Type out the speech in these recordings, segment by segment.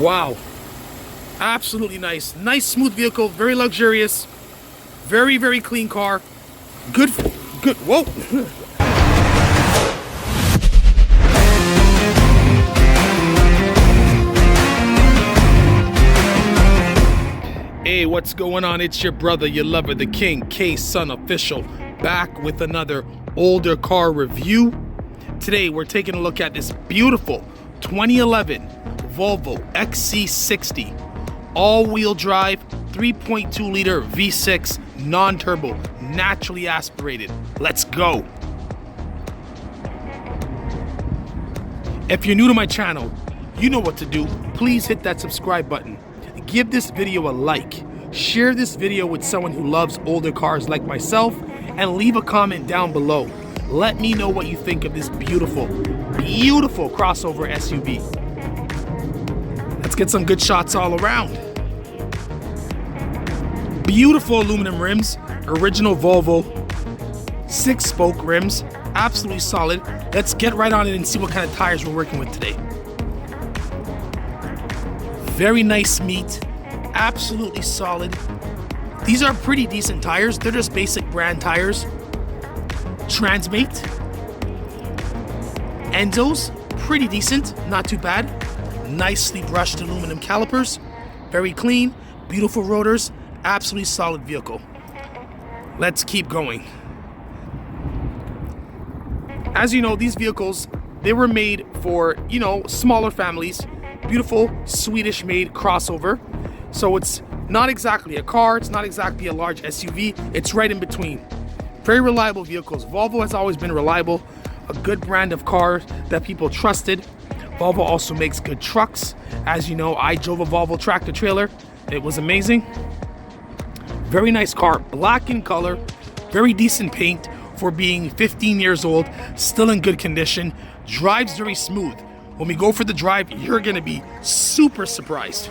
Wow, absolutely nice. Nice smooth vehicle, very luxurious, very, very clean car. Good, whoa. Hey, what's going on? It's your brother, your lover, the king, K-Sun Official, back with another older car review. Today, we're taking a look at this beautiful 2011 Volvo XC60, all-wheel drive, 3.2 liter V6, non-turbo, naturally aspirated. Let's go. If you're new to my channel, you know what to do. Please hit that subscribe button. Give this video a like, share this video with someone who loves older cars like myself, and leave a comment down below. Let me know what you think of this beautiful, beautiful crossover SUV. Let's get some good shots all around. Beautiful aluminum rims, original Volvo, 6-spoke rims, absolutely solid. Let's get right on it and see what kind of tires we're working with today. Very nice meat, absolutely solid. These are pretty decent tires. They're just basic brand tires. Transmate. Enzos, pretty decent, not too bad. Nicely brushed aluminum calipers, very clean, beautiful rotors, absolutely solid vehicle. Let's keep going. As you know, these vehicles, they were made for, smaller families. Beautiful Swedish-made crossover. So it's not exactly a car, it's not exactly a large SUV, it's right in between. Very reliable vehicles. Volvo has always been reliable, a good brand of car that people trusted. Volvo also makes good trucks. As you know, I drove a Volvo tractor trailer. It was amazing. Very nice car, black in color, very decent paint for being 15 years old, still in good condition, drives very smooth. When we go for the drive, you're gonna be super surprised.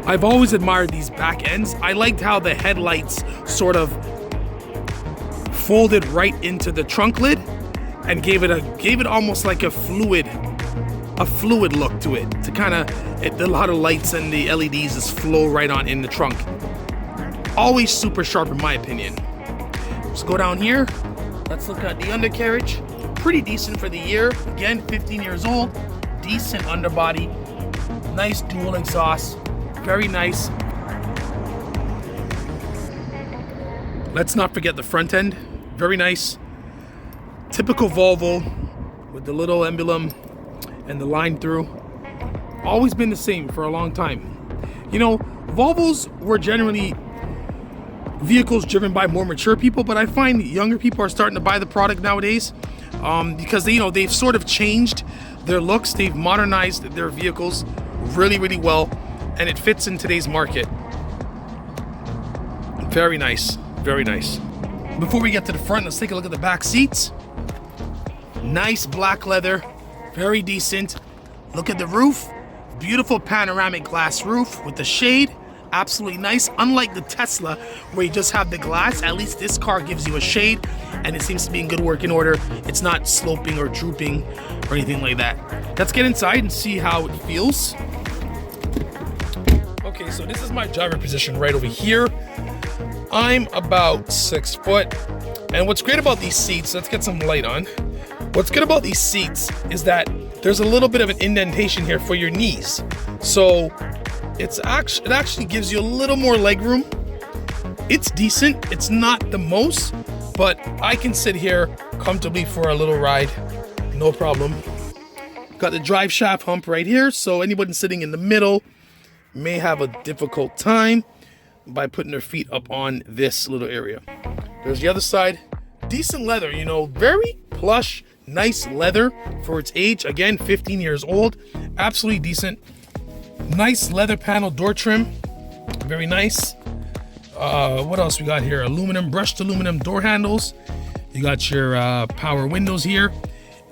I've always admired these back ends. I liked how the headlights sort of folded right into the trunk lid and gave it almost like a fluid look to it. To kind of, a lot of lights and the LEDs just flow right on in the trunk. Always super sharp in my opinion. Let's go down here. Let's look at the undercarriage. Pretty decent for the year. Again, 15 years old. Decent underbody. Nice dual exhaust. Very nice. Let's not forget the front end. Very nice. Typical Volvo with the little emblem and the line through. Always been the same for a long time. Volvos were generally vehicles driven by more mature people, but I find younger people are starting to buy the product nowadays because they've sort of changed their looks. They've modernized their vehicles really, really well, and it fits in today's market. Very nice, very nice. Before we get to the front, let's take a look at the back seats. Nice black leather, very decent. Look at the roof, beautiful panoramic glass roof with the shade. Absolutely nice. Unlike the Tesla where you just have the glass, at least this car gives you a shade and it seems to be in good working order. It's not sloping or drooping or anything like that. Let's get inside and see how it feels. Okay, so this is my driver position right over here. I'm about 6 foot. And what's great about these seats, let's get some light on. What's good about these seats is that there's a little bit of an indentation here for your knees. So it actually gives you a little more leg room. It's decent. It's not the most, but I can sit here comfortably for a little ride, no problem. Got the drive shaft hump right here, so anybody sitting in the middle may have a difficult time by putting their feet up on this little area. There's the other side. Decent leather, very plush, nice leather for its age. Again, 15 years old. Absolutely decent. Nice leather panel door trim, very nice. What else we got here? Brushed aluminum door handles. You got your power windows here,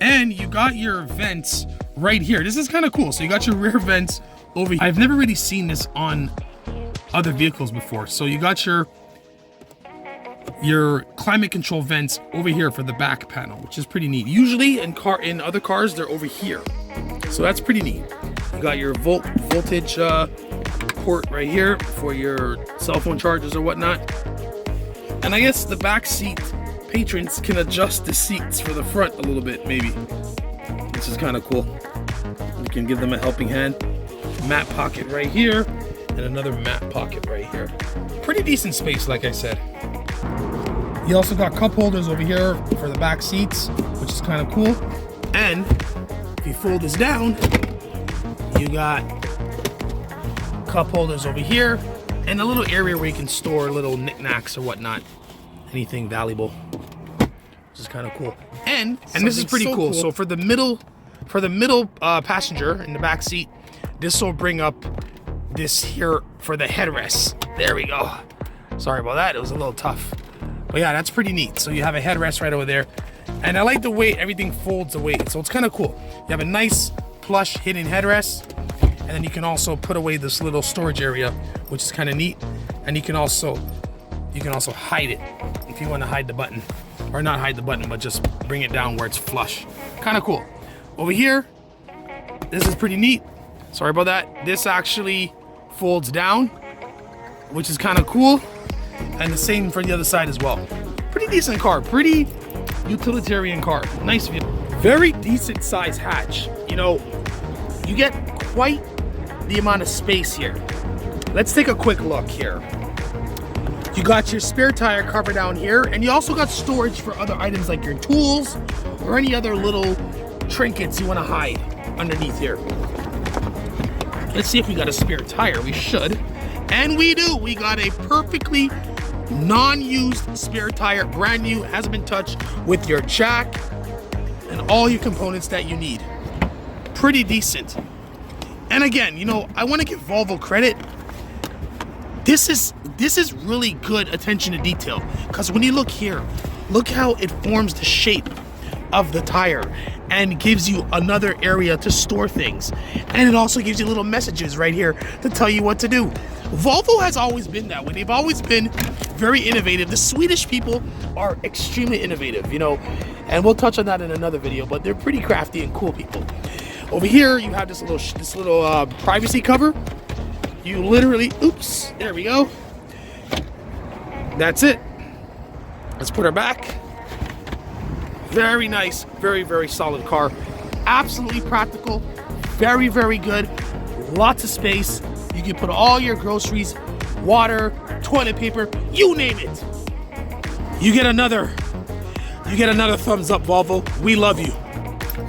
and you got your vents right here. This is kind of cool. So you got your rear vents over here. I've never really seen this on other vehicles before. So you got your climate control vents over here for the back panel, which is pretty neat. Usually in other cars, they're over here. So that's pretty neat. You got your voltage port right here for your cell phone chargers or whatnot. And I guess the back seat patrons can adjust the seats for the front a little bit, maybe. This is kind of cool. You can give them a helping hand. Mat pocket right here, and another mat pocket right here. Pretty decent space, like I said. You also got cup holders over here for the back seats, which is kind of cool. And if you fold this down, you got cup holders over here and a little area where you can store little knickknacks or whatnot, anything valuable, which is kind of cool. And this is pretty cool. So for the middle passenger in the back seat, this will bring up this here for the headrest. There we go. Sorry about that, it was a little tough. But yeah, that's pretty neat. So you have a headrest right over there. And I like the way everything folds away. So it's kind of cool. You have a nice plush hidden headrest. And then you can also put away this little storage area, which is kind of neat. And you can also hide it if you want to hide the button. Or not hide the button, but just bring it down where it's flush. Kind of cool. Over here, this is pretty neat. Sorry about that. This actually folds down, which is kind of cool. And the same for the other side as well. Pretty decent car, pretty utilitarian car. Nice view. Very decent size hatch. You know, you get quite the amount of space here. Let's take a quick look here. You got your spare tire cover down here, and you also got storage for other items like your tools or any other little trinkets you want to hide underneath here. Let's see if we got a spare tire. We should. And we do. We got a perfectly non-used spare tire, brand new, hasn't been touched, with your jack and all your components that you need. Pretty decent. And again, you know, I want to give Volvo credit. This is really good attention to detail, because when you look here, look how it forms the shape of the tire and gives you another area to store things. And it also gives you little messages right here to tell you what to do. Volvo has always been that way. They've always been very innovative. The Swedish people are extremely innovative, you know, and we'll touch on that in another video, but they're pretty crafty and cool people. Over here, you have this little privacy cover. You literally, oops, there we go. That's it. Let's put her back. Very nice, very, very solid car. Absolutely practical, very, very good. Lots of space. You can put all your groceries, water, toilet paper, you name it. You get another thumbs up, Volvo. We love you.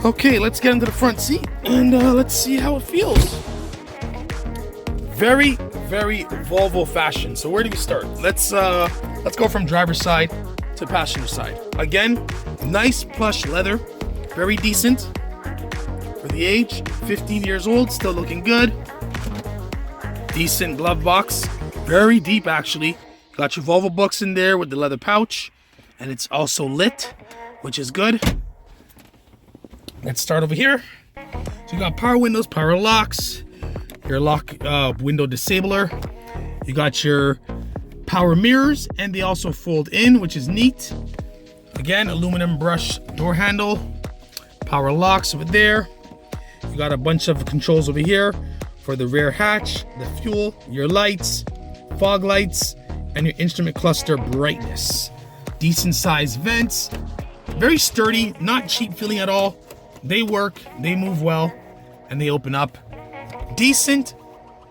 Okay, let's get into the front seat and let's see how it feels. Very, very Volvo fashion. So where do we start? Let's go from driver's side to passenger side. Again, nice plush leather, very decent for the age. 15 years old, still looking good. Decent glove box, very deep actually. Got your Volvo books in there with the leather pouch, and it's also lit, which is good. Let's start over here. So you got power windows, power locks, your lock window disabler. You got your power mirrors, and they also fold in, which is neat. Again, aluminum brush door handle, power locks over there. You got a bunch of controls over here for the rear hatch, the fuel, your lights, fog lights, and your instrument cluster brightness. Decent sized vents, very sturdy, not cheap feeling at all. They work, they move well, and they open up. Decent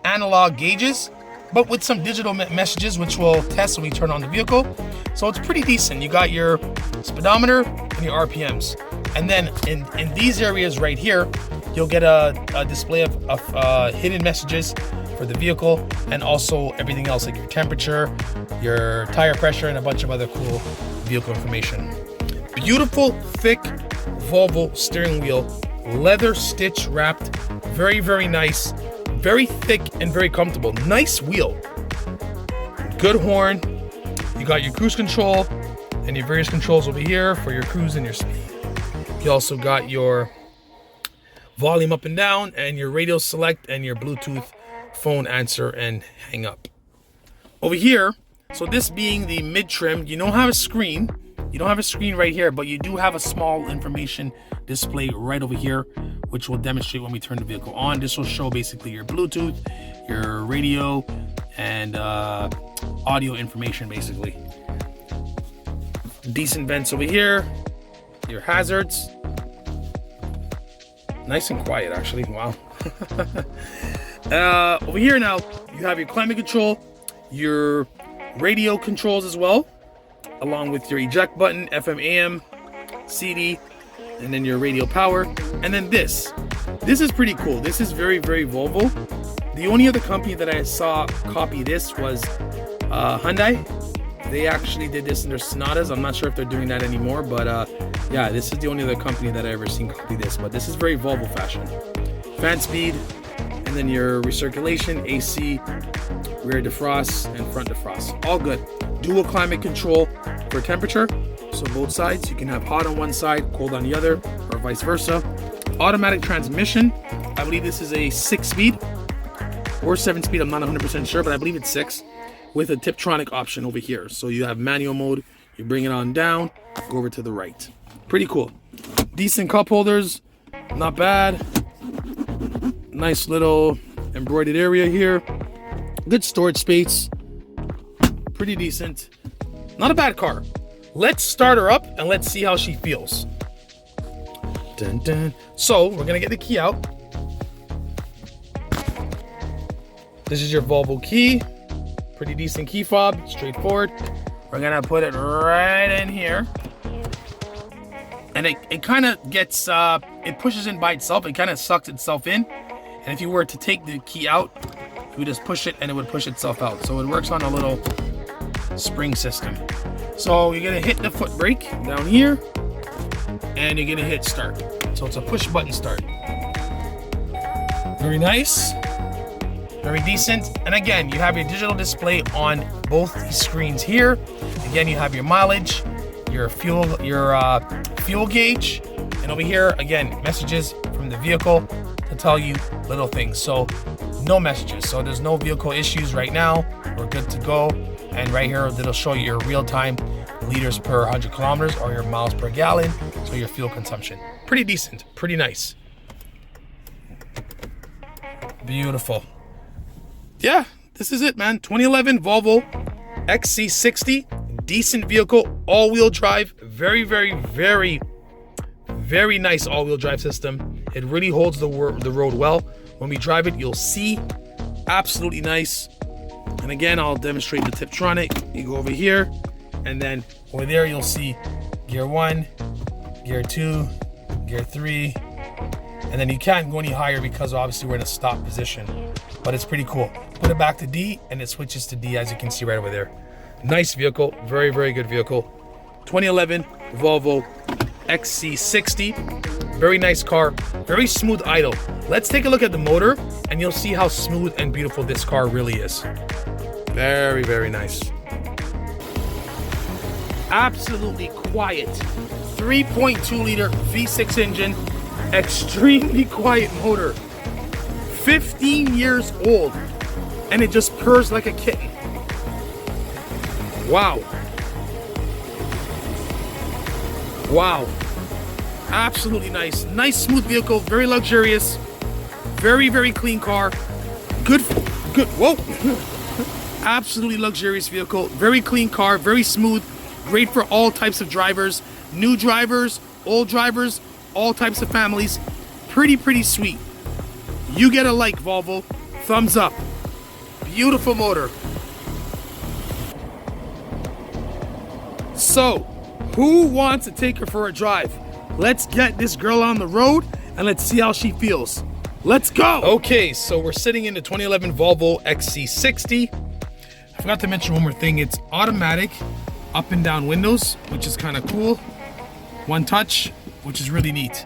analog gauges, but with some digital messages, which we'll test when we turn on the vehicle. So it's pretty decent. You got your speedometer and your RPMs. And then in these areas right here, you'll get a display of hidden messages for the vehicle, and also everything else like your temperature, your tire pressure, and a bunch of other cool vehicle information. Beautiful, thick Volvo steering wheel, leather stitch wrapped, very, very nice, very thick and very comfortable. Nice wheel, good horn. You got your cruise control and your various controls over here for your cruise and your speed. You also got your volume up and down, and your radio select, and your Bluetooth phone answer and hang up. Over here, so this being the mid trim, you don't have a screen, You don't have a screen right here, but you do have a small information display right over here, which will demonstrate when we turn the vehicle on. This will show basically your Bluetooth, your radio, and audio information basically. Decent vents over here, your hazards. Nice and quiet actually, wow. Over here now, you have your climate control, your radio controls as well, along with your eject button, FM, AM, CD, and then your radio power. And then this is pretty cool. This is very, very Volvo. The only other company that I saw copy this was Hyundai. They actually did this in their Sonatas. I'm not sure if they're doing that anymore, but yeah, this is the only other company that I ever seen copy this. But this is very Volvo fashion. Fan speed, and then your recirculation, AC, rear defrost, and front defrost. All good. Dual climate control for temperature. So both sides, you can have hot on one side, cold on the other, or vice versa. Automatic transmission. I believe this is a 6-speed or 7-speed. I'm not 100% sure, but I believe it's 6. With a Tiptronic option over here. So you have manual mode, you bring it on down, go over to the right. Pretty cool. Decent cup holders, not bad. Nice little embroidered area here. Good storage space. Pretty decent. Not a bad car. Let's start her up and let's see how she feels. Dun, dun. So we're gonna get the key out. This is your Volvo key. Pretty decent key fob, straightforward. We're gonna put it right in here. And it kind of gets, it pushes in by itself. It kind of sucks itself in. And if you were to take the key out, you would just push it and it would push itself out. So it works on a little spring system. So you're gonna hit the foot brake down here and you're gonna hit start. So it's a push button start. Very nice. Very decent. And again, you have your digital display on both these screens here. Again, you have your mileage, your fuel gauge, and over here, again, messages from the vehicle to tell you little things. So no messages. So there's no vehicle issues right now. We're good to go. And right here, it'll show you your real-time liters per 100 kilometers or your miles per gallon. So your fuel consumption. Pretty decent, pretty nice. Beautiful. Yeah, this is it, man. 2011 Volvo XC60, decent vehicle, all-wheel drive, very, very, very, very nice all-wheel drive system. It really holds the road well. When we drive it, you'll see, absolutely nice. And again, I'll demonstrate the Tiptronic. You go over here, and then over there, you'll see gear 1, gear 2, gear 3, and then you can't go any higher because obviously we're in a stop position. But it's pretty cool. Put it back to D and it switches to D, as you can see right over there. Nice vehicle, very, very good vehicle. 2011 Volvo XC60, very nice car, very smooth idle. Let's take a look at the motor and you'll see how smooth and beautiful this car really is. Very, very nice. Absolutely quiet. 3.2 liter V6 engine, extremely quiet motor. 15 years old and it just purrs like a kitten. Wow. Wow. Absolutely nice. Nice smooth vehicle, very luxurious, very, very clean car. Good, whoa. Absolutely luxurious vehicle, very clean car, very smooth, great for all types of drivers, new drivers, old drivers, all types of families. Pretty sweet. You get a like, Volvo. Thumbs up. Beautiful motor. So, who wants to take her for a drive? Let's get this girl on the road and let's see how she feels. Let's go. Okay, so we're sitting in the 2011 Volvo XC60. I forgot to mention one more thing. It's automatic up and down windows, which is kind of cool. One touch, which is really neat.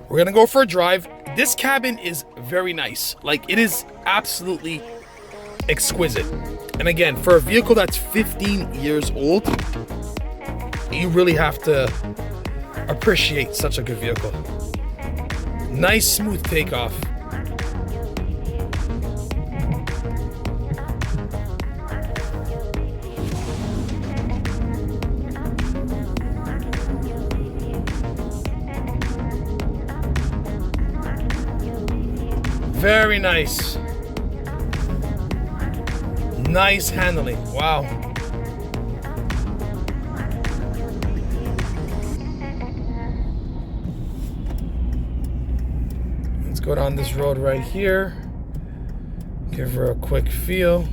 We're gonna go for a drive. This cabin is very nice. Like, it is absolutely exquisite. And again, for a vehicle that's 15 years old, you really have to appreciate such a good vehicle. Nice smooth takeoff. Very nice. Nice handling. Wow. Let's go down this road right here. Give her a quick feel.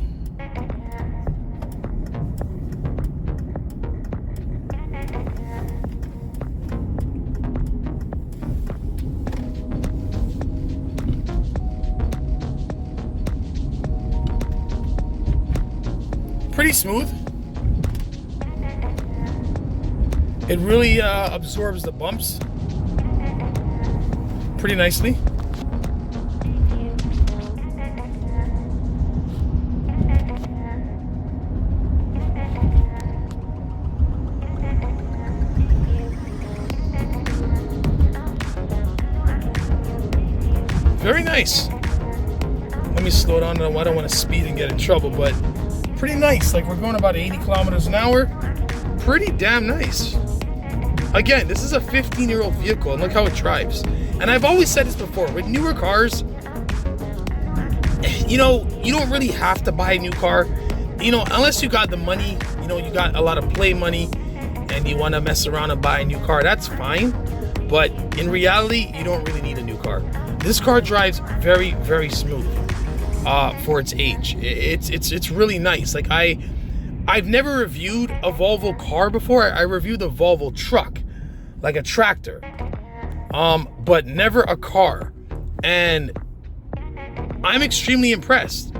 Pretty smooth. It really absorbs the bumps pretty nicely. Very nice. Let me slow down. I don't want to speed and get in trouble, but pretty nice. Like, we're going about 80 kilometers an hour. Pretty damn nice. Again, this is a 15-year-old vehicle, and look how it drives. And I've always said this before, with newer cars, you know, you don't really have to buy a new car, you know, unless you got the money, you know, you got a lot of play money, and you want to mess around and buy a new car. That's fine. But in reality, you don't really need a new car. This car drives very, very smooth. For its age, it's really nice. Like, I've never reviewed a Volvo car before. I reviewed the Volvo truck, like a tractor, but never a car, and I'm extremely impressed.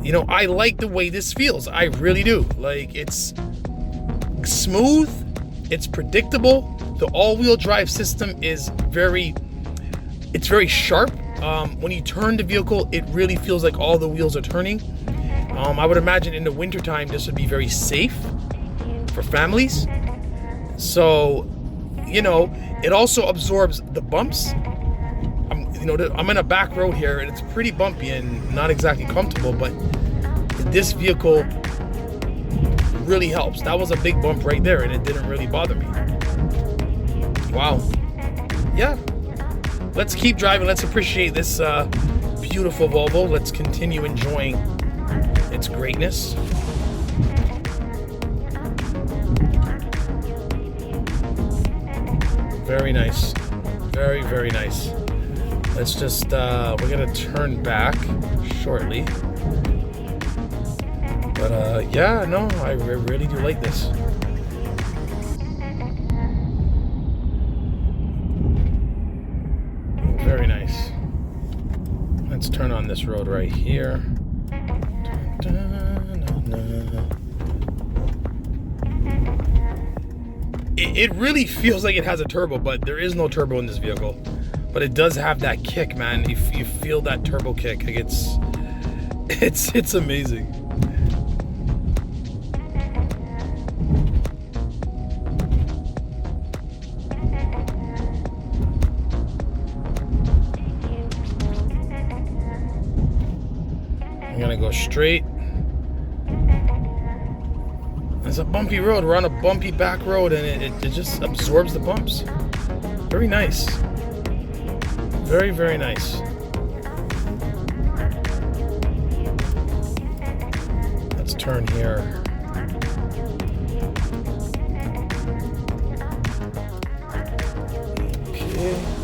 You know, I like the way this feels. I really do. Like, it's smooth, it's predictable. The all-wheel drive system is very sharp. When you turn the vehicle, it really feels like all the wheels are turning. I would imagine in the wintertime, this would be very safe for families. So, you know, it also absorbs the bumps. I'm in a back road here, and it's pretty bumpy and not exactly comfortable, but this vehicle really helps. That was a big bump right there, and it didn't really bother me. Wow. Yeah. Let's keep driving. Let's appreciate this beautiful Volvo. Let's continue enjoying its greatness. Very nice. Very, very nice. Let's just, we're going to turn back shortly. But, yeah, no, I really do like this. Very nice. Let's turn on this road right here. It really feels like it has a turbo, but there is no turbo in this vehicle. But it does have that kick, man. You feel that turbo kick. Like, it's amazing. I'm gonna go straight. It's a bumpy road. We're on a bumpy back road, and it just absorbs the bumps. Very nice. Very, very nice. Let's turn here. Okay.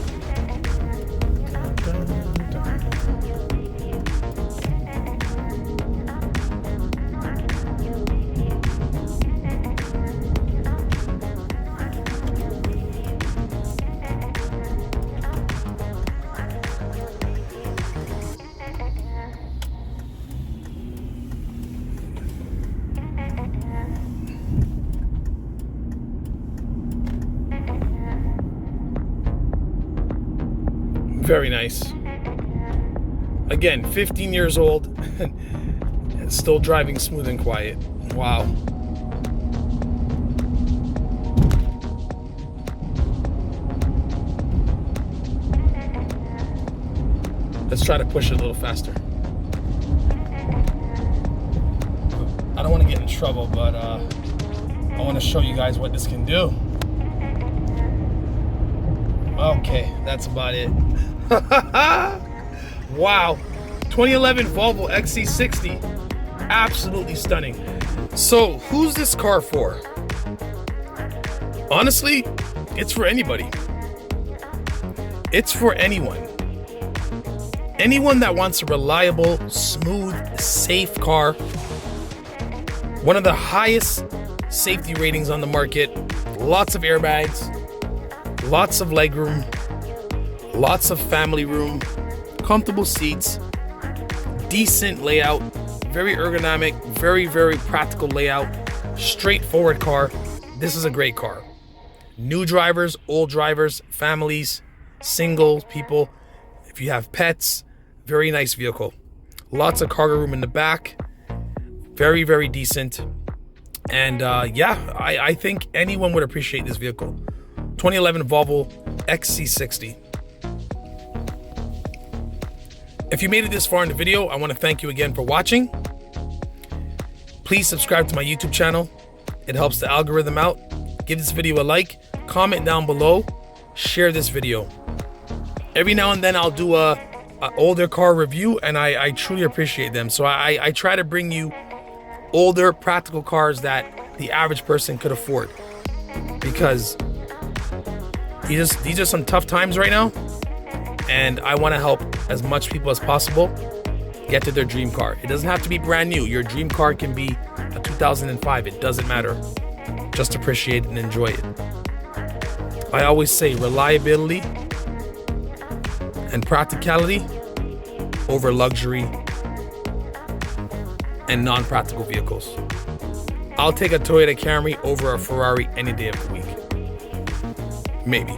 Very nice. Again, 15 years old and still driving smooth and quiet. Wow. Let's try to push it a little faster. I don't want to get in trouble, but I want to show you guys what this can do. Okay, that's about it. Wow. 2011 Volvo XC60. Absolutely stunning. So, who's this car for? Honestly, it's for anybody. It's for anyone. Anyone that wants a reliable, smooth, safe car. One of the highest safety ratings on the market. Lots of airbags, lots of legroom, lots of family room, comfortable seats, decent layout, very ergonomic, very, very practical layout, straightforward car. This is a great car. New drivers, old drivers, families, single people, if you have pets, very nice vehicle. Lots of cargo room in the back, very, very decent. And yeah, I think anyone would appreciate this vehicle. 2011 Volvo XC60. If you made it this far in the video, I want to thank you again for watching. Please subscribe to my YouTube channel. It helps the algorithm out. Give this video a like, comment down below, share this video. Every now and then I'll do a older car review, and I truly appreciate them. So I try to bring you older practical cars that the average person could afford, because these are some tough times right now, and I want to help as much people as possible get to their dream car. It doesn't have to be brand new. Your dream car can be a 2005. It doesn't matter. Just appreciate and enjoy it. I always say reliability and practicality over luxury and non-practical vehicles. I'll take a Toyota Camry over a Ferrari any day of the week. Maybe.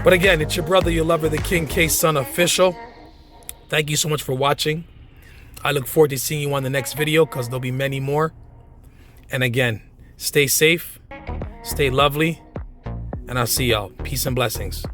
But again, it's your brother, your lover, the King K-Son official. Thank you so much for watching. I look forward to seeing you on the next video, because there'll be many more. And again, stay safe, stay lovely, and I'll see y'all. Peace and blessings.